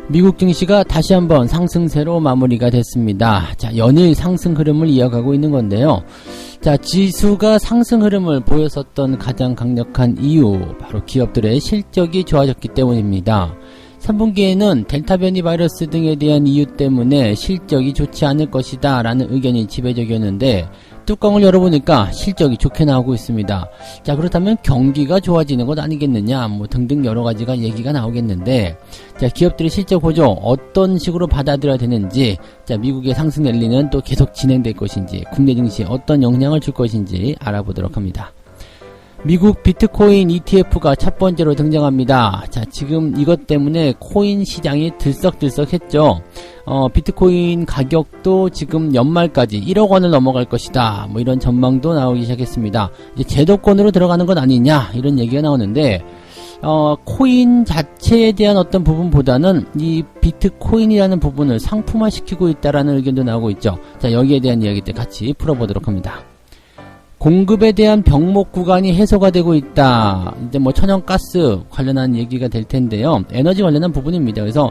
미국 증시가 다시 한번 상승세로 마무리가 됐습니다. 자, 연일 상승 흐름을 이어가고 있는 건데요. 자, 지수가 상승 흐름을 보였었던 가장 강력한 이유, 바로 기업들의 실적이 좋아졌기 때문입니다. 3분기에는 델타 변이 바이러스 등에 대한 이유 때문에 실적이 좋지 않을 것이다 라는 의견이 지배적이었는데, 뚜껑을 열어보니까 실적이 좋게 나오고 있습니다. 자, 그렇다면 경기가 좋아지는 것 아니겠느냐, 뭐 등등 여러가지가 얘기가 나오겠는데, 자, 기업들의 실적 보조 어떤 식으로 받아들여야 되는지, 자, 미국의 상승 랠리는 또 계속 진행될 것인지, 국내 증시에 어떤 영향을 줄 것인지 알아보도록 합니다. 미국 비트코인 ETF가 첫 번째로 등장합니다. 자, 지금 이것 때문에 코인 시장이 들썩들썩했죠. 비트코인 가격도 지금 연말까지 1억 원을 넘어갈 것이다, 뭐 이런 전망도 나오기 시작했습니다. 이제 제도권으로 들어가는 건 아니냐, 이런 얘기가 나오는데, 코인 자체에 대한 어떤 부분보다는 이 비트코인이라는 부분을 상품화 시키고 있다라는 의견도 나오고 있죠. 자, 여기에 대한 이야기들 같이 풀어보도록 합니다. 공급에 대한 병목 구간이 해소가 되고 있다. 이제 뭐 천연가스 관련한 얘기가 될 텐데요. 에너지 관련한 부분입니다. 그래서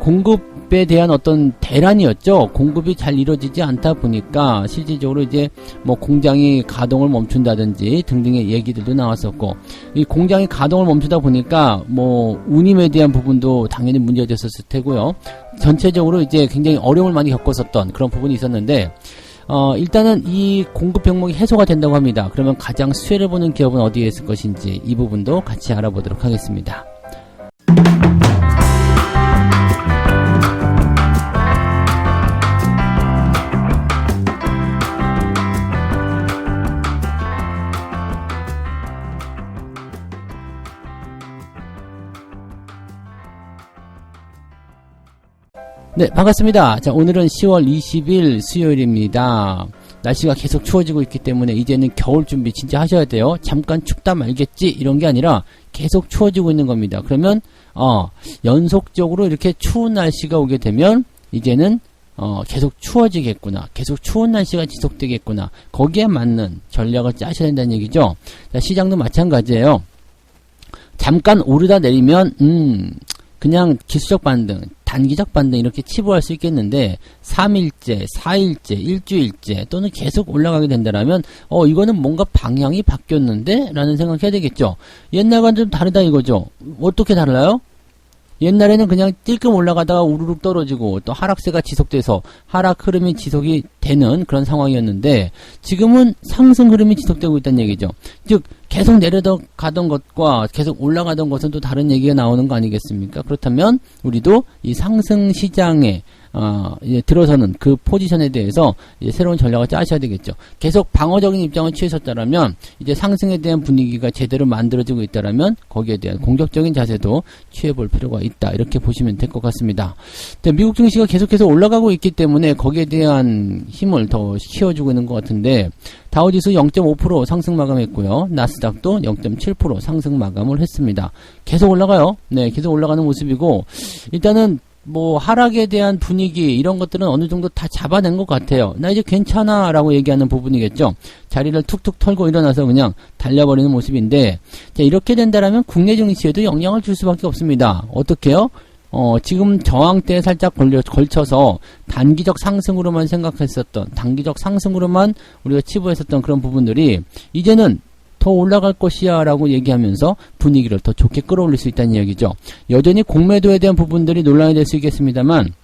공급에 대한 어떤 대란이었죠. 공급이 잘 이루어지지 않다 보니까 실질적으로 이제 뭐 공장이 가동을 멈춘다든지 등등의 얘기들도 나왔었고, 이 공장이 가동을 멈추다 보니까 뭐 운임에 대한 부분도 당연히 문제가 됐었을 테고요. 전체적으로 이제 굉장히 어려움을 많이 겪었었던 그런 부분이 있었는데, 일단은 이 공급 병목이 해소가 된다고 합니다. 그러면 가장 수혜를 보는 기업은 어디에 있을 것인지 이 부분도 같이 알아보도록 하겠습니다. 네, 반갑습니다. 자, 오늘은 10월 20일 수요일입니다. 날씨가 계속 추워지고 있기 때문에 이제는 겨울 준비 진짜 하셔야 돼요. 잠깐 춥다 말겠지 이런 게 아니라 계속 추워지고 있는 겁니다. 그러면 연속적으로 이렇게 추운 날씨가 오게 되면 이제는 계속 추워지겠구나, 계속 추운 날씨가 지속되겠구나, 거기에 맞는 전략을 짜셔야 된다는 얘기죠. 자, 시장도 마찬가지예요. 잠깐 오르다 내리면 그냥 기술적 반등, 단기적 반등 이렇게 치부할 수 있겠는데 3일째, 4일째, 일주일째 또는 계속 올라가게 된다면 이거는 뭔가 방향이 바뀌었는데? 라는 생각해야 되겠죠. 옛날과는 좀 다르다 이거죠. 어떻게 달라요? 옛날에는 그냥 찔끔 올라가다가 우르륵 떨어지고 또 하락세가 지속돼서 하락 흐름이 지속이 되는 그런 상황이었는데, 지금은 상승 흐름이 지속되고 있다는 얘기죠. 즉 계속 내려가던 것과 계속 올라가던 것은 또 다른 얘기가 나오는 거 아니겠습니까? 그렇다면 우리도 이 상승 시장에 이제 들어서는 그 포지션에 대해서 이제 새로운 전략을 짜셔야 되겠죠. 계속 방어적인 입장을 취하셨다면 이제 상승에 대한 분위기가 제대로 만들어지고 있다면 거기에 대한 공격적인 자세도 취해볼 필요가 있다, 이렇게 보시면 될 것 같습니다. 미국 증시가 계속해서 올라가고 있기 때문에 거기에 대한 힘을 더 키워주고 있는 것 같은데, 다우지수 0.5% 상승 마감했고요. 나스닥도 0.7% 상승 마감을 했습니다. 계속 올라가요. 네, 계속 올라가는 모습이고, 일단은 뭐 하락에 대한 분위기 이런 것들은 어느 정도 다 잡아낸 것 같아요. 나 이제 괜찮아 라고 얘기하는 부분이겠죠. 자리를 툭툭 털고 일어나서 그냥 달려버리는 모습인데, 자, 이렇게 된다라면 국내 증시에도 영향을 줄 수밖에 없습니다. 어떻게요? 지금 저항대에 살짝 걸쳐서 단기적 상승으로만 생각했었던, 단기적 상승으로만 우리가 치부했었던 그런 부분들이 이제는 더 올라갈 것이야 라고 얘기하면서 분위기를 더 좋게 끌어올릴 수 있다는 이야기죠. 여전히 공매도에 대한 부분들이 논란이 될 수 있겠습니다만,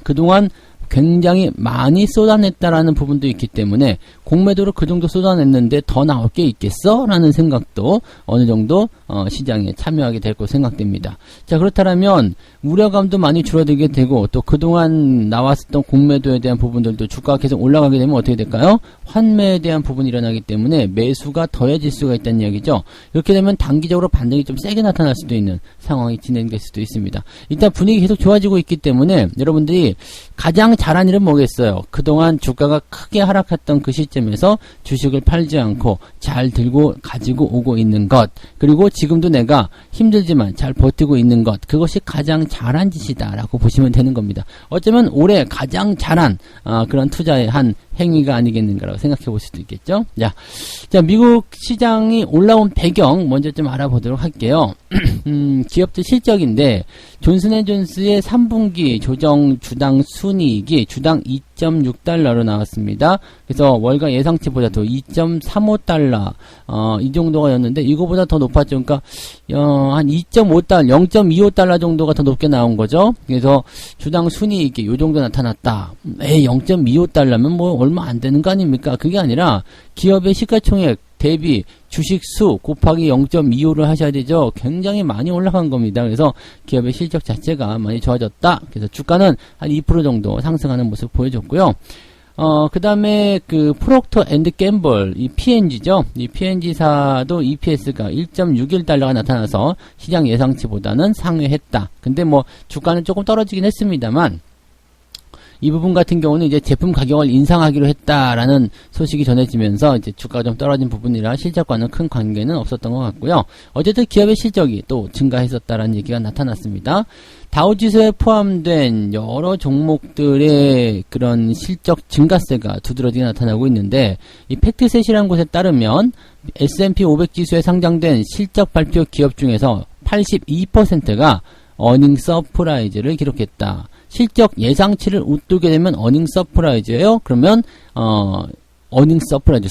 그동안 굉장히 많이 쏟아냈다라는 부분도 있기 때문에 공매도를 그 정도 쏟아냈는데 더 나올 게 있겠어? 라는 생각도 어느 정도 시장에 참여하게 될 것으로 생각됩니다. 자, 그렇다면 우려감도 많이 줄어들게 되고, 또 그동안 나왔었던 공매도에 대한 부분들도 주가가 계속 올라가게 되면 어떻게 될까요? 환매에 대한 부분이 일어나기 때문에 매수가 더해질 수가 있다는 이야기죠. 이렇게 되면 단기적으로 반등이 좀 세게 나타날 수도 있는 상황이 진행될 수도 있습니다. 일단 분위기 계속 좋아지고 있기 때문에 여러분들이 가장 잘한 일은 뭐겠어요? 그동안 주가가 크게 하락했던 그 시점에서 주식을 팔지 않고 잘 들고 가지고 오고 있는 것, 그리고 지금도 내가 힘들지만 잘 버티고 있는 것, 그것이 가장 잘한 짓이다 라고 보시면 되는 겁니다. 어쩌면 올해 가장 잘한 그런 투자의 한 행위가 아니겠는가라고 생각해 볼 수도 있겠죠. 자, 미국 시장이 올라온 배경 먼저 좀 알아보도록 할게요. 기업들 실적인데 존슨앤존스의 3분기 조정 주당 순이익이 주당 2.6달러로 나왔습니다. 그래서 월가 예상치보다도 2.35달러 이 정도가였는데 이거보다 더 높았죠. 그러니까 한 2.5달러, 0.25달러 정도가 더 높게 나온 거죠. 그래서 주당 순이익이 요 정도 나타났다. 0.25달러면 뭐 얼마 안 되는 거 아닙니까? 그게 아니라 기업의 시가총액 대비 주식수 곱하기 0.25를 하셔야 되죠. 굉장히 많이 올라간 겁니다. 그래서 기업의 실적 자체가 많이 좋아졌다. 그래서 주가는 한 2% 정도 상승하는 모습 보여줬고요. 그 다음에 그 프록터 앤드 갬블, 이 P&G죠. 이 P&G사도 EPS가 1.61달러가 나타나서 시장 예상치보다는 상회했다. 근데 뭐 주가는 조금 떨어지긴 했습니다만 이 부분 같은 경우는 이제 제품 가격을 인상하기로 했다라는 소식이 전해지면서 이제 주가가 좀 떨어진 부분이라 실적과는 큰 관계는 없었던 것 같고요. 어쨌든 기업의 실적이 또 증가했었다라는 얘기가 나타났습니다. 다우지수에 포함된 여러 종목들의 그런 실적 증가세가 두드러지게 나타나고 있는데 이 팩트셋이라는 곳에 따르면 S&P 500 지수에 상장된 실적 발표 기업 중에서 82%가 어닝 서프라이즈를 기록했다. 실적 예상치를 웃돌게 되면 어닝 서프라이즈예요. 그러면 어닝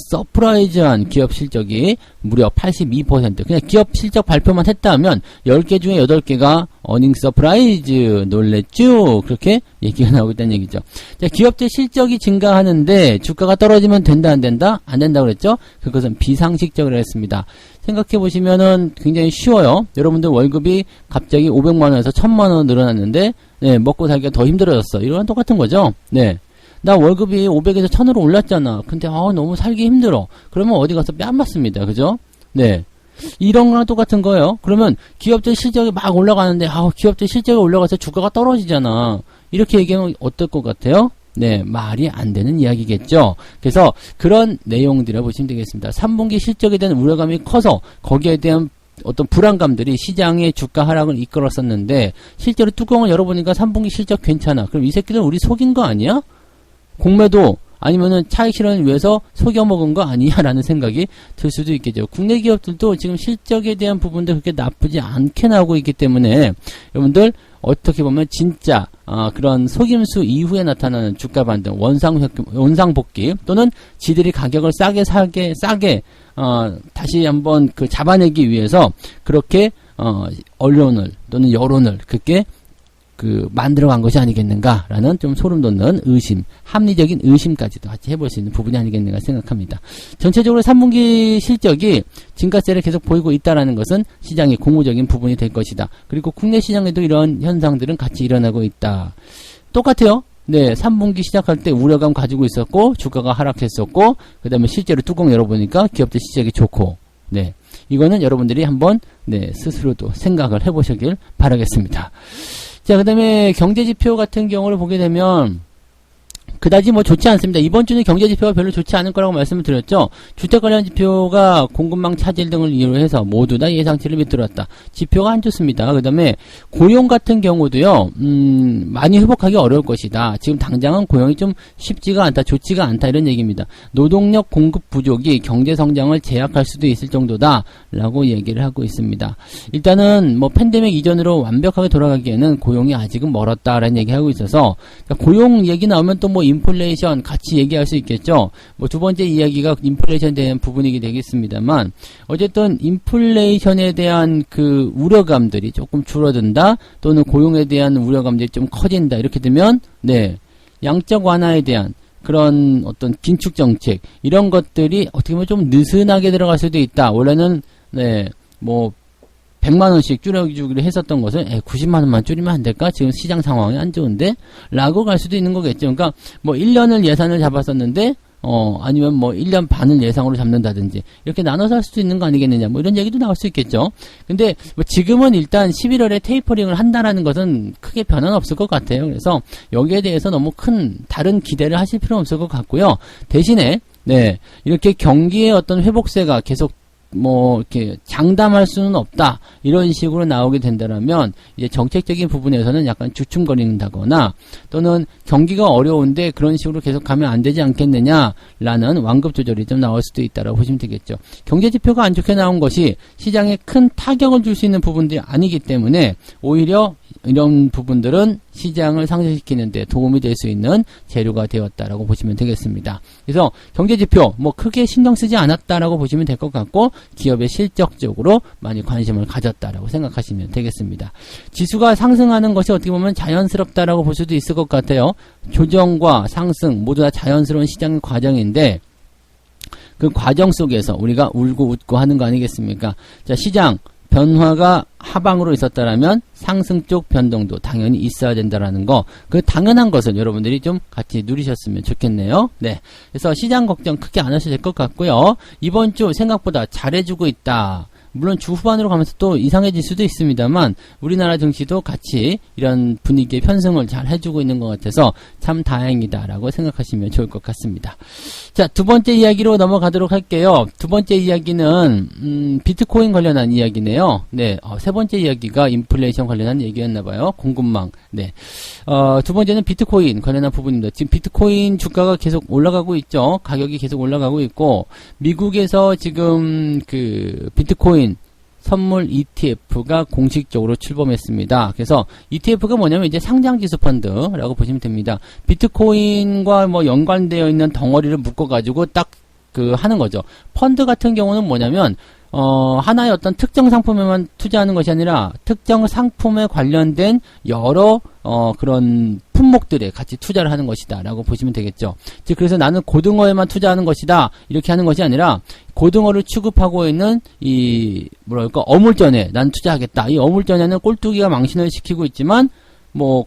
서프라이즈한 기업 실적이 무려 82%. 그냥 기업 실적 발표만 했다 하면 10개 중에 8개가 어닝 서프라이즈 놀랬죠? 그렇게 얘기가 나오고 있다는 얘기죠. 자, 기업들 실적이 증가하는데 주가가 떨어지면 된다 안 된다? 안 된다고 그랬죠? 그것은 비상식적이라고 했습니다. 생각해 보시면은 굉장히 쉬워요. 여러분들 월급이 갑자기 500만 원에서 1000만 원 늘어났는데 먹고 살기가 더 힘들어졌어. 이거랑 똑같은 거죠. 나 월급이 500에서 1000으로 올랐잖아. 근데 너무 살기 힘들어. 그러면 어디 가서 뺨 맞습니다. 그죠? 이런 거랑 똑같은 거예요. 그러면 기업들 실적이 막 올라가는데 기업들 실적이 올라가서 주가가 떨어지잖아. 이렇게 얘기하면 어떨 것 같아요? 말이 안 되는 이야기겠죠. 그래서 그런 내용들을 보시면 되겠습니다. 3분기 실적에 대한 우려감이 커서 거기에 대한 어떤 불안감들이 시장의 주가 하락을 이끌었었는데 실제로 뚜껑을 열어보니까 3분기 실적 괜찮아. 그럼 이 새끼들 우리 속인 거 아니야? 공매도 아니면은 차익 실현을 위해서 속여먹은 거 아니야? 라는 생각이 들 수도 있겠죠. 국내 기업들도 지금 실적에 대한 부분도 그렇게 나쁘지 않게 나오고 있기 때문에 여러분들 어떻게 보면 진짜 그런 속임수 이후에 나타나는 주가 반등, 원상복귀 또는 지들이 가격을 싸게 다시 한번 그 잡아내기 위해서 그렇게 언론을 또는 여론을 그렇게 만들어간 것이 아니겠는가라는 좀 소름 돋는 의심, 합리적인 의심까지도 같이 해볼 수 있는 부분이 아니겠는가 생각합니다. 전체적으로 3분기 실적이 증가세를 계속 보이고 있다라는 것은 시장의 고무적인 부분이 될 것이다. 그리고 국내 시장에도 이런 현상들은 같이 일어나고 있다. 똑같아요. 3분기 시작할 때 우려감 가지고 있었고 주가가 하락했었고 그 다음에 실제로 뚜껑 열어보니까 기업들 실적이 좋고 이거는 여러분들이 한번 스스로도 생각을 해보시길 바라겠습니다. 자, 그 다음에 경제지표 같은 경우를 보게 되면 그다지 뭐 좋지 않습니다. 이번 주는 경제지표가 별로 좋지 않을 거라고 말씀을 드렸죠. 주택 관련 지표가 공급망 차질 등을 이유로 해서 모두 다 예상치를 비틀었다. 지표가 안 좋습니다. 그 다음에 고용 같은 경우도요, 많이 회복하기 어려울 것이다. 지금 당장은 고용이 좀 쉽지가 않다, 좋지가 않다 이런 얘기입니다. 노동력 공급 부족이 경제 성장을 제약할 수도 있을 정도다 라고 얘기를 하고 있습니다. 일단은 뭐 팬데믹 이전으로 완벽하게 돌아가기에는 고용이 아직은 멀었다라는 얘기하고 있어서 그러니까 고용 얘기 나오면 또 뭐 인플레이션 같이 얘기할 수 있겠죠. 뭐 두 번째 이야기가 인플레이션에 대한 부분이게 되겠습니다만 어쨌든 인플레이션에 대한 그 우려감들이 조금 줄어든다 또는 고용에 대한 우려감들이 좀 커진다 이렇게 되면 양적 완화에 대한 그런 어떤 긴축 정책 이런 것들이 어떻게 보면 좀 느슨하게 들어갈 수도 있다. 원래는 뭐 100만원씩 줄여주기로 했었던 것을 90만원만 줄이면 안 될까? 지금 시장 상황이 안 좋은데? 라고 갈 수도 있는 거겠죠. 그러니까 뭐 1년을 예산을 잡았었는데 아니면 뭐 1년 반을 예상으로 잡는다든지 이렇게 나눠서 할 수도 있는 거 아니겠느냐 뭐 이런 얘기도 나올 수 있겠죠. 근데 뭐 지금은 일단 11월에 테이퍼링을 한다라는 것은 크게 변화는 없을 것 같아요. 그래서 여기에 대해서 너무 큰 다른 기대를 하실 필요는 없을 것 같고요. 대신에 이렇게 경기의 어떤 회복세가 계속 이렇게 장담할 수는 없다. 이런 식으로 나오게 된다면, 이제 정책적인 부분에서는 약간 주춤거린다거나, 또는 경기가 어려운데 그런 식으로 계속 가면 안 되지 않겠느냐라는 완급 조절이 좀 나올 수도 있다라고 보시면 되겠죠. 경제 지표가 안 좋게 나온 것이 시장에 큰 타격을 줄 수 있는 부분들이 아니기 때문에, 오히려 이런 부분들은 시장을 상승시키는 데 도움이 될 수 있는 재료가 되었다라고 보시면 되겠습니다. 그래서 경제지표 크게 신경 쓰지 않았다라고 보시면 될 것 같고, 기업의 실적 쪽으로 많이 관심을 가졌다라고 생각하시면 되겠습니다. 지수가 상승하는 것이 어떻게 보면 자연스럽다라고 볼 수도 있을 것 같아요. 조정과 상승 모두 다 자연스러운 시장의 과정인데, 그 과정 속에서 우리가 울고 웃고 하는 거 아니겠습니까? 자, 시장 변화가 하방으로 있었다라면 상승 쪽 변동도 당연히 있어야 된다라는 거, 그 당연한 것을 여러분들이 좀 같이 누리셨으면 좋겠네요. 네. 그래서 시장 걱정 크게 안 하셔도 될 것 같고요. 이번 주 생각보다 잘해주고 있다. 물론 주 후반으로 가면서 또 이상해질 수도 있습니다만, 우리나라 증시도 같이 이런 분위기의 편승을 잘 해주고 있는 것 같아서 참 다행이다라고 생각하시면 좋을 것 같습니다. 자, 두 번째 이야기로 넘어가도록 할게요. 두 번째 이야기는 비트코인 관련한 이야기네요. 네, 세 번째 이야기가 인플레이션 관련한 얘기였나봐요. 공급망. 네, 두 번째는 비트코인 관련한 부분입니다. 지금 비트코인 주가가 계속 올라가고 있죠. 가격이 계속 올라가고 있고, 미국에서 지금 그 비트코인 선물 ETF가 공식적으로 출범했습니다. 그래서 ETF가 뭐냐면 이제 상장지수 펀드라고 보시면 됩니다. 비트코인과 연관되어 있는 덩어리를 묶어가지고 딱 하는 거죠. 펀드 같은 경우는 뭐냐면 하나의 어떤 특정 상품에만 투자하는 것이 아니라 특정 상품에 관련된 여러 그런 품목들에 같이 투자를 하는 것이다 라고 보시면 되겠죠. 즉, 그래서 나는 고등어에만 투자하는 것이다 이렇게 하는 것이 아니라, 고등어를 취급하고 있는 어물전에 난 투자하겠다. 이 어물전에는 꼴뚜기가 망신을 시키고 있지만,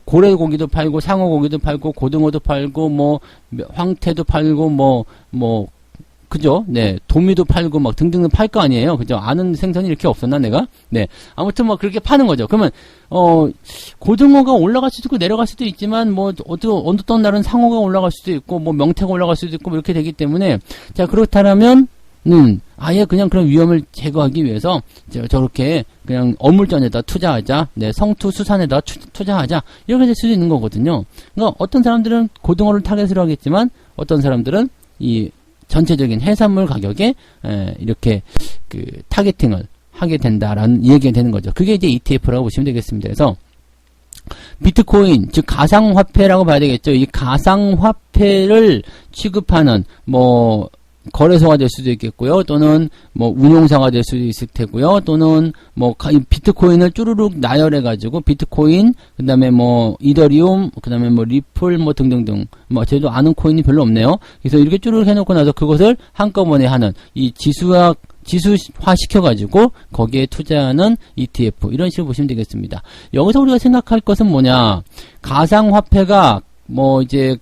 고래고기도 팔고 상어고기도 팔고 고등어도 팔고 황태도 팔고 그죠? 네. 도미도 팔고 등등 팔 거 아니에요. 그죠? 아는 생선이 이렇게 없었나, 내가? 네. 아무튼 그렇게 파는 거죠. 그러면, 고등어가 올라갈 수도 있고 내려갈 수도 있지만, 어떤 날은 상어가 올라갈 수도 있고, 명태가 올라갈 수도 있고, 이렇게 되기 때문에, 자, 그렇다면, 아예 그냥 그런 위험을 제거하기 위해서, 저렇게 그냥 어물전에다 투자하자, 네, 성투수산에다 투자하자, 이렇게 될 수도 있는 거거든요. 그러니까 어떤 사람들은 고등어를 타겟으로 하겠지만, 어떤 사람들은 전체적인 해산물 가격에 이렇게 타겟팅을 하게 된다라는 얘기가 되는 거죠. 그게 이제 ETF라고 보시면 되겠습니다. 그래서 비트코인, 즉 가상화폐라고 봐야 되겠죠. 이 가상화폐를 취급하는 거래소가 될 수도 있겠고요. 또는 운용사가 될 수도 있을 테고요. 또는 비트코인을 쭈루룩 나열해가지고 비트코인, 그 다음에 이더리움, 그 다음에 리플 등등등. 저도 아는 코인이 별로 없네요. 그래서 이렇게 쭈루룩 해놓고 나서 그것을 한꺼번에 하는 이 지수화 시켜가지고 거기에 투자하는 ETF. 이런 식으로 보시면 되겠습니다. 여기서 우리가 생각할 것은 뭐냐. 가상화폐가 이제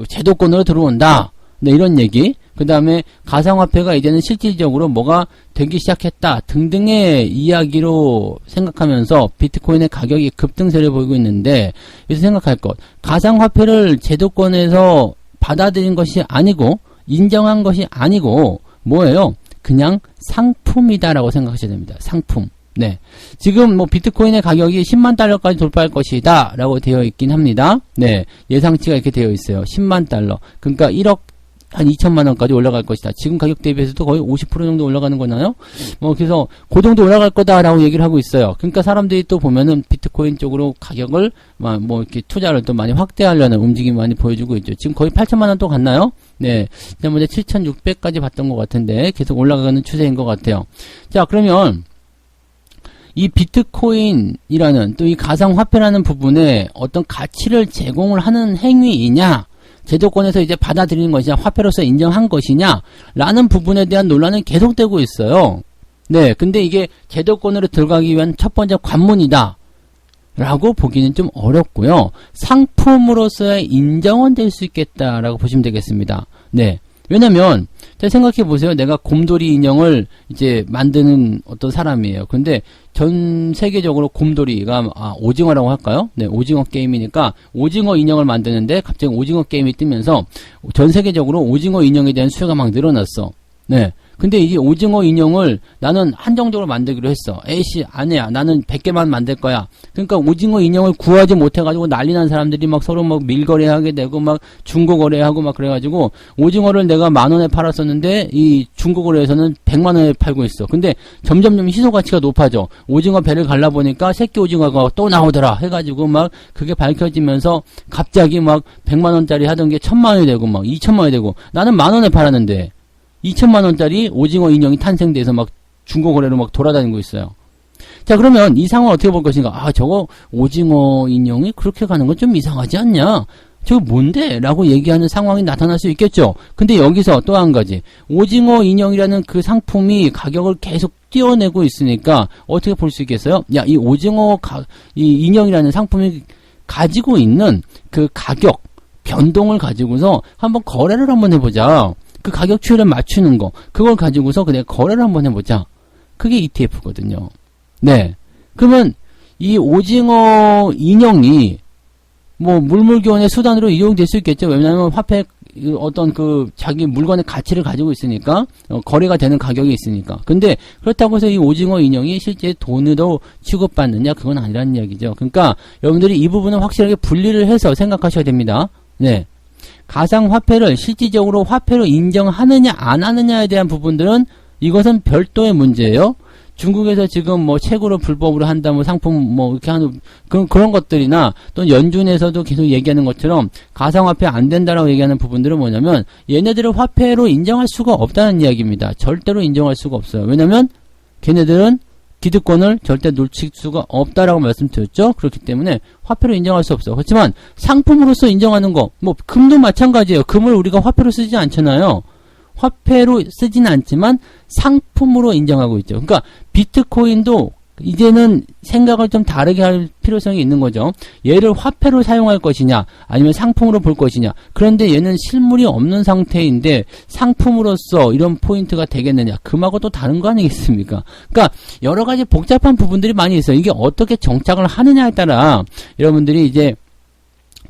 제도권으로 들어온다. 네, 이런 얘기. 그 다음에 가상화폐가 이제는 실질적으로 뭐가 되기 시작했다 등등의 이야기로 생각하면서 비트코인의 가격이 급등세를 보이고 있는데, 여기서 생각할 것, 가상화폐를 제도권에서 받아들인 것이 아니고 인정한 것이 아니고 뭐예요? 그냥 상품이다라고 생각하셔야 됩니다. 상품. 네. 지금 비트코인의 가격이 10만 달러까지 돌파할 것이다 라고 되어 있긴 합니다. 네. 예상치가 이렇게 되어 있어요. 10만 달러. 그러니까 1억 한 2천만 원까지 올라갈 것이다. 지금 가격 대비해서도 거의 50% 정도 올라가는 거나요? 그래서 그 정도 올라갈 거다라고 얘기를 하고 있어요. 그러니까 사람들이 또 보면은 비트코인 쪽으로 가격을 이렇게 투자를 또 많이 확대하려는 움직임이 많이 보여주고 있죠. 지금 거의 8천만 원 또 갔나요? 네. 지난번에 7,600까지 봤던 것 같은데 계속 올라가는 추세인 것 같아요. 자, 그러면 이 비트코인이라는 또 이 가상화폐라는 부분에 어떤 가치를 제공을 하는 행위이냐, 제도권에서 이제 받아들이는 것이냐, 화폐로서 인정한 것이냐 라는 부분에 대한 논란은 계속되고 있어요. 네, 근데 이게 제도권으로 들어가기 위한 첫 번째 관문이다 라고 보기는 좀 어렵고요. 상품으로서의 인정은 될 수 있겠다라고 보시면 되겠습니다. 네, 왜냐면 자, 생각해 보세요. 내가 곰돌이 인형을 이제 만드는 어떤 사람이에요. 근데 전 세계적으로 곰돌이가 오징어라고 할까요? 네, 오징어 게임이니까 오징어 인형을 만드는데 갑자기 오징어 게임이 뜨면서 전 세계적으로 오징어 인형에 대한 수요가 막 늘어났어. 네. 근데 이게 오징어 인형을 나는 한정적으로 만들기로 했어. 에이씨, 아니야. 나는 100개만 만들 거야. 그러니까 오징어 인형을 구하지 못해가지고 난리 난 사람들이 막 서로 막 밀거래하게 되고 막 중고거래하고 막 그래가지고 오징어를 내가 10,000원에 팔았었는데 이 중고거래에서는 100만원에 팔고 있어. 근데 점점점 희소 가치가 높아져. 오징어 배를 갈라보니까 새끼 오징어가 또 나오더라. 해가지고 막 그게 밝혀지면서 갑자기 막 100만원짜리 하던 게 1000만원이 되고 막 2000만원이 되고 나는 10,000원에 팔았는데 2000만원짜리 오징어 인형이 탄생돼서 막 중고거래로 막 돌아다니고 있어요. 자, 그러면 이 상황을 어떻게 볼 것인가? 아, 저거 오징어 인형이 그렇게 가는 건 좀 이상하지 않냐? 저거 뭔데? 라고 얘기하는 상황이 나타날 수 있겠죠? 근데 여기서 또 한 가지. 오징어 인형이라는 그 상품이 가격을 계속 띄어내고 있으니까 어떻게 볼 수 있겠어요? 야, 이 이 인형이라는 상품이 가지고 있는 그 가격, 변동을 가지고서 한번 거래를 한번 해보자. 그 가격 추이를 맞추는 거, 그걸 가지고서 그냥 거래를 한번 해보자. 그게 ETF거든요. 네. 그러면 이 오징어 인형이 뭐 물물교환의 수단으로 이용될 수 있겠죠. 왜냐하면 화폐 어떤 그 자기 물건의 가치를 가지고 있으니까 거래가 되는 가격이 있으니까. 근데 그렇다고 해서 이 오징어 인형이 실제 돈으로 취급받느냐, 그건 아니라는 이야기죠. 그러니까 여러분들이 이 부분은 확실하게 분리를 해서 생각하셔야 됩니다. 네. 가상화폐를 실질적으로 화폐로 인정하느냐 안 하느냐에 대한 부분들은 이것은 별도의 문제예요. 중국에서 지금 뭐 책으로 불법으로 한다, 뭐 상품 뭐 이렇게 하는 그런 것들이나 또 연준에서도 계속 얘기하는 것처럼 가상화폐 안 된다라고 얘기하는 부분들은 뭐냐면 얘네들을 화폐로 인정할 수가 없다는 이야기입니다. 절대로 인정할 수가 없어요. 왜냐면 걔네들은 기득권을 절대 놓칠 수가 없다라고 말씀드렸죠. 그렇기 때문에 화폐로 인정할 수 없어. 그렇지만 상품으로서 인정하는 거, 뭐 금도 마찬가지예요. 금을 우리가 화폐로 쓰지 않잖아요. 화폐로 쓰지는 않지만 상품으로 인정하고 있죠. 그러니까 비트코인도 이제는 생각을 좀 다르게 할 필요성이 있는 거죠. 얘를 화폐로 사용할 것이냐 아니면 상품으로 볼 것이냐. 그런데 얘는 실물이 없는 상태인데 상품으로서 이런 포인트가 되겠느냐. 금하고 또 다른 거 아니겠습니까? 그러니까 여러 가지 복잡한 부분들이 많이 있어요. 이게 어떻게 정착을 하느냐에 따라 여러분들이 이제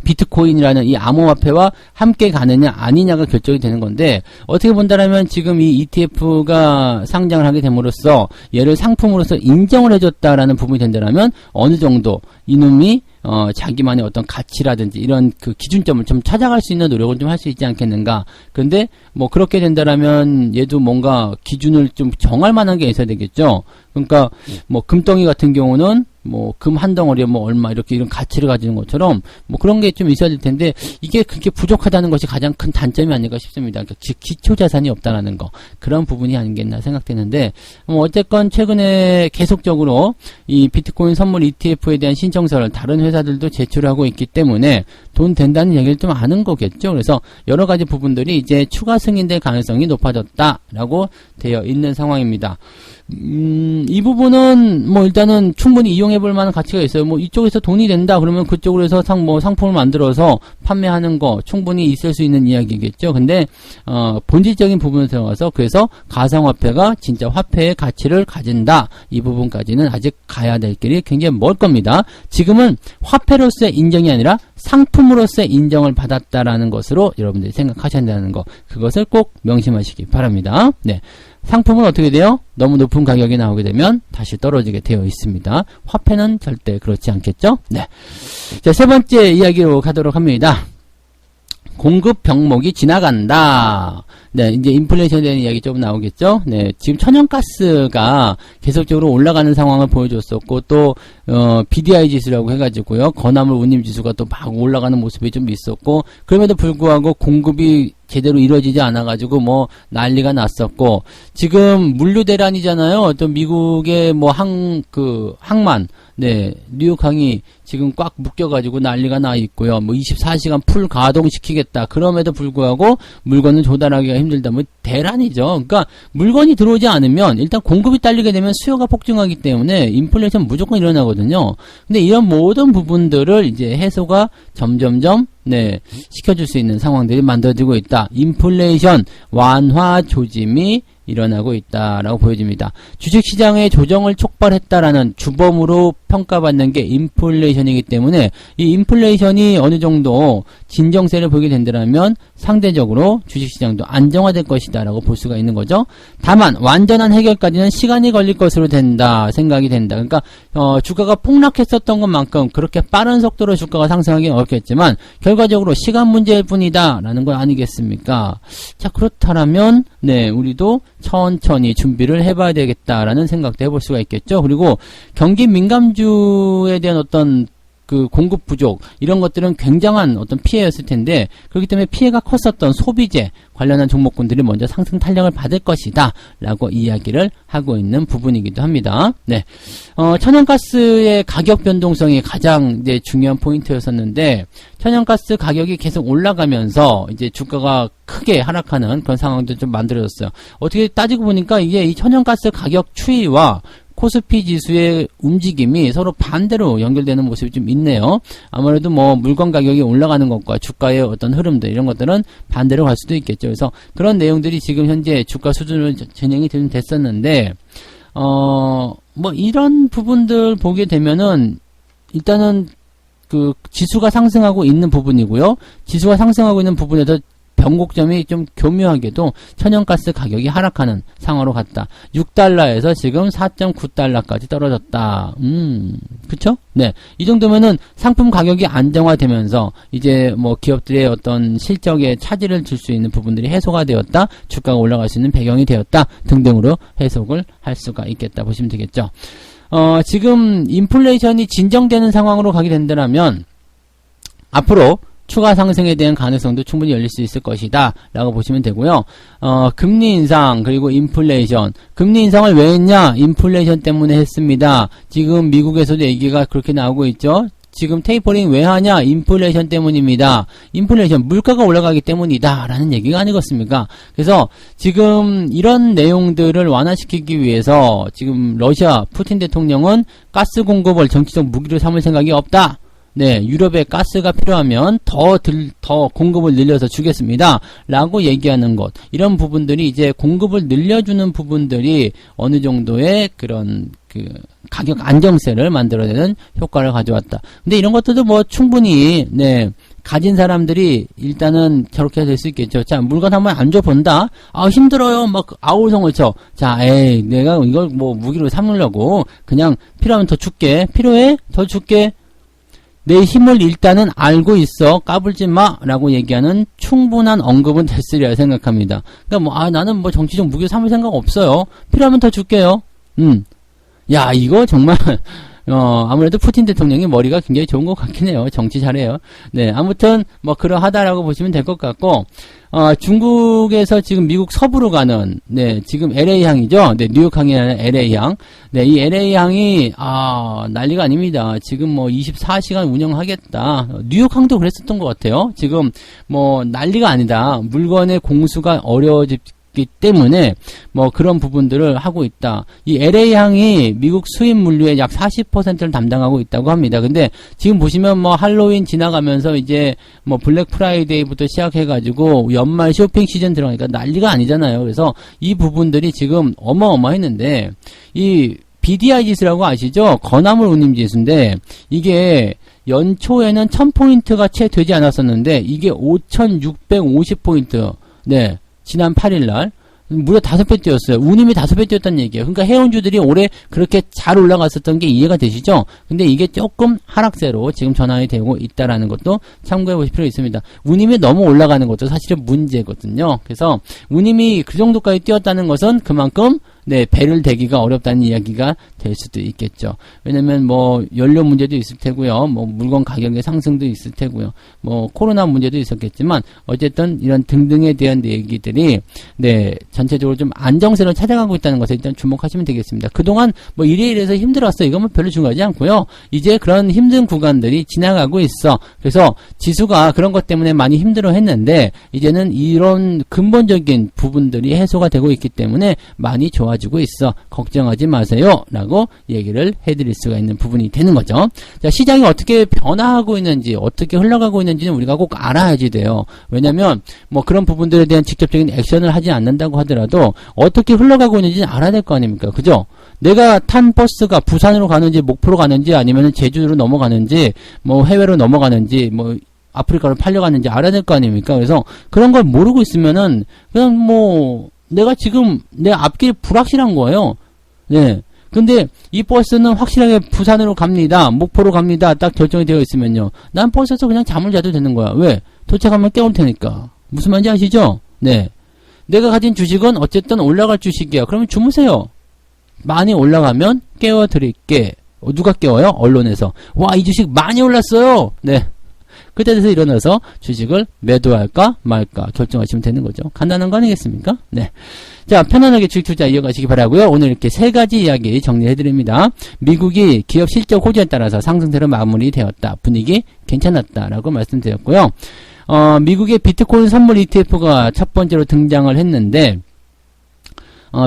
비트코인이라는 이 암호화폐와 함께 가느냐 아니냐가 결정이 되는 건데, 어떻게 본다라면 지금 이 ETF가 상장을 하게 됨으로써 얘를 상품으로서 인정을 해줬다라는 부분이 된다라면 어느 정도 이놈이 자기만의 어떤 가치라든지 이런 그 기준점을 좀 찾아갈 수 있는 노력을 좀 할 수 있지 않겠는가. 그런데 뭐 그렇게 된다라면 얘도 뭔가 기준을 좀 정할 만한 게 있어야 되겠죠. 그러니까 뭐 금덩이 같은 경우는 뭐 금 한 덩어리에 뭐 얼마 이렇게 이런 가치를 가지는 것처럼 뭐 그런 게 좀 있어야 될 텐데 이게 그렇게 부족하다는 것이 가장 큰 단점이 아닐까 싶습니다. 그러니까 기초 자산이 없다라는 거, 그런 부분이 아니겠나 생각되는데, 뭐 어쨌건 최근에 계속적으로 이 비트코인 선물 ETF에 대한 신청서를 다른 회사들도 제출하고 있기 때문에 돈 된다는 얘기를 좀 아는 거겠죠. 그래서 여러 가지 부분들이 이제 추가 승인될 가능성이 높아졌다라고 되어 있는 상황입니다. 이 부분은 뭐 일단은 충분히 이용해 볼 만한 가치가 있어요. 뭐 이쪽에서 돈이 된다 그러면 그쪽으로 해서 상품을 만들어서 판매하는 거 충분히 있을 수 있는 이야기겠죠. 근데 본질적인 부분에 들어가서 그래서 가상화폐가 진짜 화폐의 가치를 가진다, 이 부분까지는 아직 가야 될 길이 굉장히 멀 겁니다. 지금은 화폐로서의 인정이 아니라 상품으로서의 인정을 받았다라는 것으로 여러분들이 생각하셔야 한다는 거, 그것을 꼭 명심하시기 바랍니다. 네. 상품은 어떻게 돼요? 너무 높은 가격이 나오게 되면 다시 떨어지게 되어 있습니다. 화폐는 절대 그렇지 않겠죠? 네. 자, 세 번째 이야기로 가도록 합니다. 공급 병목이 지나간다. 네, 이제 인플레이션에 대한 이야기 좀 나오겠죠? 네, 지금 천연가스가 계속적으로 올라가는 상황을 보여줬었고, 또, BDI 지수라고 해가지고요, 건화물 운임 지수가 또 막 올라가는 모습이 좀 있었고, 그럼에도 불구하고 공급이 제대로 이루어지지 않아가지고 뭐 난리가 났었고, 지금 물류 대란이잖아요. 또 미국의 뭐 항만, 네, 뉴욕항이 지금 꽉 묶여가지고 난리가 나 있고요. 뭐 24시간 풀 가동시키겠다. 그럼에도 불구하고 물건을 조달하기가 힘들다. 뭐 대란이죠. 그러니까 물건이 들어오지 않으면 일단 공급이 딸리게 되면 수요가 폭증하기 때문에 인플레이션 무조건 일어나거든요. 근데 이런 모든 부분들을 이제 해소가 점점점 네, 시켜줄 수 있는 상황들이 만들어지고 있다. 인플레이션 완화 조짐이 일어나고 있다라고 보여집니다. 주식시장의 조정을 촉발했다라는 주범으로 평가받는 게 인플레이션이기 때문에 이 인플레이션이 어느 정도 진정세를 보이게 된다면 상대적으로 주식시장도 안정화될 것이다 라고 볼 수가 있는 거죠. 다만 완전한 해결까지는 시간이 걸릴 것으로 생각이 된다. 그러니까 주가가 폭락했었던 것만큼 그렇게 빠른 속도로 주가가 상승하기는 어렵겠지만 결과적으로 시간 문제일 뿐이다 라는 건 아니겠습니까? 자, 그렇다면 네, 우리도 천천히 준비를 해봐야 되겠다라는 생각도 해볼 수가 있겠죠. 그리고 경기 민감주에 대한 어떤 그 공급 부족 이런 것들은 굉장한 어떤 피해였을 텐데 그렇기 때문에 피해가 컸었던 소비재 관련한 종목군들이 먼저 상승 탄력을 받을 것이다 라고 이야기를 하고 있는 부분이기도 합니다. 네, 천연가스의 가격 변동성이 가장 이제 중요한 포인트였었는데 천연가스 가격이 계속 올라가면서 이제 주가가 크게 하락하는 그런 상황도 좀 만들어졌어요. 어떻게 따지고 보니까 이게 이 천연가스 가격 추이와 코스피 지수의 움직임이 서로 반대로 연결되는 모습이 좀 있네요. 아무래도 뭐 물건 가격이 올라가는 것과 주가의 어떤 흐름들 이런 것들은 반대로 갈 수도 있겠죠. 그래서 그런 내용들이 지금 현재 주가 수준으로 진행이 좀 됐었는데 뭐 이런 부분들 보게 되면은 일단은 그 지수가 상승하고 있는 부분이고요. 지수가 상승하고 있는 부분에서 변곡점이 좀 교묘하게도 천연가스 가격이 하락하는 상황으로 갔다. 6달러에서 지금 4.9달러까지 떨어졌다. 그쵸? 네. 이 정도면은 상품 가격이 안정화되면서 이제 뭐 기업들의 어떤 실적에 차질을 줄 수 있는 부분들이 해소가 되었다. 주가가 올라갈 수 있는 배경이 되었다. 등등으로 해석을 할 수가 있겠다 보시면 되겠죠. 지금 인플레이션이 진정되는 상황으로 가게 된다면 앞으로 추가 상승에 대한 가능성도 충분히 열릴 수 있을 것이다 라고 보시면 되고요. 금리 인상 그리고 인플레이션, 금리 인상을 왜 했냐? 인플레이션 때문에 했습니다. 지금 미국에서도 얘기가 그렇게 나오고 있죠. 지금 테이퍼링 왜 하냐? 인플레이션 때문입니다. 인플레이션, 물가가 올라가기 때문이다 라는 얘기가 아니겠습니까? 그래서 지금 이런 내용들을 완화시키기 위해서 지금 러시아 푸틴 대통령은 가스 공급을 정치적 무기로 삼을 생각이 없다. 네, 유럽에 가스가 필요하면 더 공급을 늘려서 주겠습니다. 라고 얘기하는 것. 이런 부분들이 이제 공급을 늘려주는 부분들이 어느 정도의 그런 가격 안정세를 만들어내는 효과를 가져왔다. 근데 이런 것들도 뭐 충분히, 네, 가진 사람들이 일단은 저렇게 될 수 있겠죠. 자, 물건 한번 안 줘본다? 아, 힘들어요. 막 아우성을 쳐. 자, 에이, 내가 이걸 뭐 무기로 삼으려고 그냥 필요하면 더 줄게. 필요해? 더 줄게. 내 힘을 일단은 알고 있어. 까불지 마. 라고 얘기하는 충분한 언급은 됐으리라 생각합니다. 그러니까 뭐, 나는 뭐 정치적 무기 삼을 생각 없어요. 필요하면 더 줄게요. 야, 이거 정말, 아무래도 푸틴 대통령이 머리가 굉장히 좋은 것 같긴 해요. 정치 잘해요. 네, 아무튼, 뭐, 그러하다라고 보시면 될 것 같고, 중국에서 지금 미국 서부로 가는, 네, 지금 LA항이죠? 네, 뉴욕항이 아니라 LA항. 네, 이 LA항이, 난리가 아닙니다. 지금 뭐 24시간 운영하겠다. 뉴욕항도 그랬었던 것 같아요. 지금 뭐 난리가 아니다. 물건의 공수가 어려워지 때문에 뭐 그런 부분들을 하고 있다. 이 LA항이 미국 수입 물류의 약 40%를 담당하고 있다고 합니다. 근데 지금 보시면 뭐 할로윈 지나가면서 이제 뭐 블랙 프라이데이부터 시작해가지고 연말 쇼핑 시즌 들어가니까 난리가 아니잖아요. 그래서 이 부분들이 지금 어마어마했는데 이 BDI 지수라고 아시죠? 건화물 운임 지수인데 이게 연초에는 1000포인트가 채 되지 않았었는데 이게 5650포인트. 네. 지난 8일날 무려 5배 뛰었어요. 운임이 5배 뛰었다는 얘기예요. 그러니까 해운주들이 올해 그렇게 잘 올라갔었던 게 이해가 되시죠? 근데 이게 조금 하락세로 지금 전환이 되고 있다라는 것도 참고해 보실 필요가 있습니다. 운임이 너무 올라가는 것도 사실은 문제거든요. 그래서 운임이 그 정도까지 뛰었다는 것은 그만큼 네, 배를 대기가 어렵다는 이야기가 될 수도 있겠죠. 왜냐면 뭐 연료 문제도 있을 테고요. 뭐 물건 가격의 상승도 있을 테고요. 뭐 코로나 문제도 있었겠지만 어쨌든 이런 등등에 대한 얘기들이 네, 전체적으로 좀 안정세를 찾아가고 있다는 것에 일단 주목하시면 되겠습니다. 그동안 뭐 이래서 힘들었어. 이건 뭐 별로 중요하지 않고요. 이제 그런 힘든 구간들이 지나가고 있어. 그래서 지수가 그런 것 때문에 많이 힘들어 했는데 이제는 이런 근본적인 부분들이 해소가 되고 있기 때문에 많이 좋아지고 있어. 걱정하지 마세요. 라고 얘기를 해드릴 수가 있는 부분이 되는 거죠. 자, 시장이 어떻게 변화하고 있는지, 어떻게 흘러가고 있는지는 우리가 꼭 알아야지 돼요. 왜냐면, 뭐 그런 부분들에 대한 직접적인 액션을 하지 않는다고 하더라도, 어떻게 흘러가고 있는지는 알아야 될 거 아닙니까? 그죠? 내가 탄 버스가 부산으로 가는지 목포로 가는지 아니면 제주로 넘어가는지 뭐 해외로 넘어가는지 뭐 아프리카로 팔려가는지 알아야 될 거 아닙니까? 그래서 그런 걸 모르고 있으면은 그냥 뭐 내가 지금 내 앞길이 불확실한 거예요. 네. 근데 이 버스는 확실하게 부산으로 갑니다. 목포로 갑니다. 딱 결정이 되어 있으면요. 난 버스에서 그냥 잠을 자도 되는 거야. 왜? 도착하면 깨울 테니까. 무슨 말인지 아시죠? 네. 내가 가진 주식은 어쨌든 올라갈 주식이야. 그러면 주무세요. 많이 올라가면 깨워드릴게. 누가 깨워요? 언론에서. 와, 이 주식 많이 올랐어요. 네. 그때 돼서 일어나서 주식을 매도할까 말까 결정하시면 되는 거죠. 간단한 거 아니겠습니까? 네. 자, 편안하게 주식 투자 이어가시기 바라고요. 오늘 이렇게 세 가지 이야기 정리해드립니다. 미국이 기업 실적 호조에 따라서 상승세로 마무리되었다. 분위기 괜찮았다라고 말씀드렸고요. 미국의 비트코인 선물 ETF가 첫 번째로 등장을 했는데,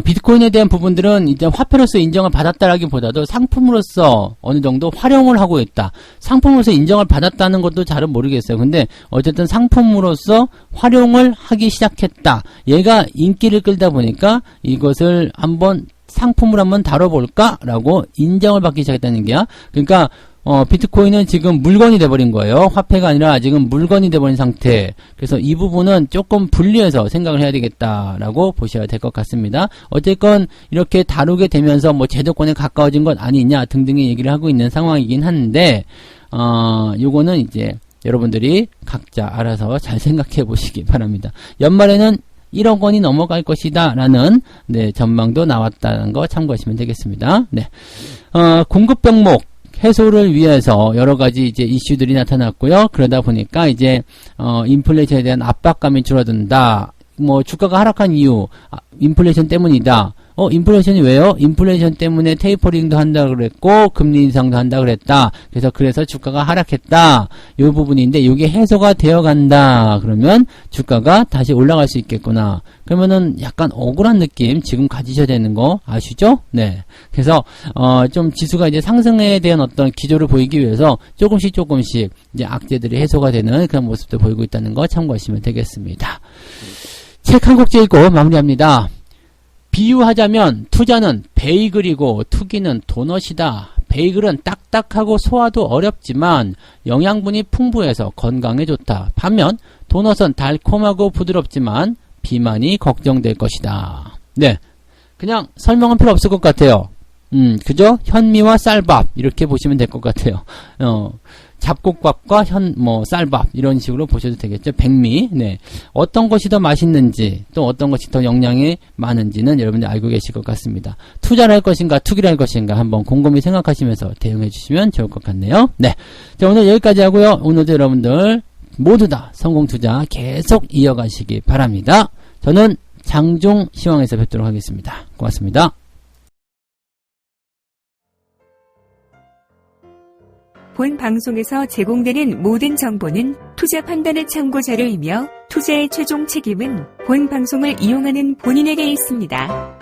비트코인에 대한 부분들은 이제 화폐로서 인정을 받았다라기보다도 상품으로서 어느 정도 활용을 하고 있다. 상품으로서 인정을 받았다는 것도 잘은 모르겠어요. 근데 어쨌든 상품으로서 활용을 하기 시작했다. 얘가 인기를 끌다 보니까 이것을 상품을 한번 다뤄볼까라고 인정을 받기 시작했다는 게야. 그러니까 비트코인은 지금 물건이 돼버린 거예요. 화폐가 아니라 지금 물건이 돼버린 상태. 그래서 이 부분은 조금 분리해서 생각을 해야 되겠다라고 보셔야 될 것 같습니다. 어쨌건 이렇게 다루게 되면서 뭐 제도권에 가까워진 것 아니냐 등등의 얘기를 하고 있는 상황이긴 한데, 요거는 이제 여러분들이 각자 알아서 잘 생각해 보시기 바랍니다. 연말에는 1억 원이 넘어갈 것이다 라는 네, 전망도 나왔다는 거 참고하시면 되겠습니다. 네. 공급 병목 해소를 위해서 여러 가지 이제 이슈들이 나타났고요. 그러다 보니까 이제 인플레이션에 대한 압박감이 줄어든다. 뭐 주가가 하락한 이유 인플레이션 때문이다. 인플레이션이 왜요? 인플레이션 때문에 테이퍼링도 한다 그랬고 금리 인상도 한다 그랬다. 그래서 주가가 하락했다. 이 부분인데 이게 해소가 되어 간다. 그러면 주가가 다시 올라갈 수 있겠구나. 그러면은 약간 억울한 느낌 지금 가지셔야 되는 거 아시죠? 네. 그래서 좀 지수가 이제 상승에 대한 어떤 기조를 보이기 위해서 조금씩 이제 악재들이 해소가 되는 그런 모습도 보이고 있다는 거 참고하시면 되겠습니다. 책 한 곡지 읽고 마무리합니다. 비유하자면 투자는 베이글이고 투기는 도넛이다. 베이글은 딱딱하고 소화도 어렵지만 영양분이 풍부해서 건강에 좋다. 반면 도넛은 달콤하고 부드럽지만 비만이 걱정될 것이다. 네, 그냥 설명은 필요 없을 것 같아요. 그죠? 현미와 쌀밥 이렇게 보시면 될 것 같아요. 잡곡밥과 쌀밥 이런 식으로 보셔도 되겠죠. 백미. 네. 어떤 것이 더 맛있는지 또 어떤 것이 더 영양이 많은지는 여러분들 알고 계실 것 같습니다. 투자를 할 것인가 투기를 할 것인가 한번 곰곰이 생각하시면서 대응해 주시면 좋을 것 같네요. 네. 자, 오늘 여기까지 하고요. 오늘도 여러분들 모두 다 성공 투자 계속 이어가시기 바랍니다. 저는 장중 시황에서 뵙도록 하겠습니다. 고맙습니다. 본 방송에서 제공되는 모든 정보는 투자 판단의 참고 자료이며 투자의 최종 책임은 본 방송을 이용하는 본인에게 있습니다.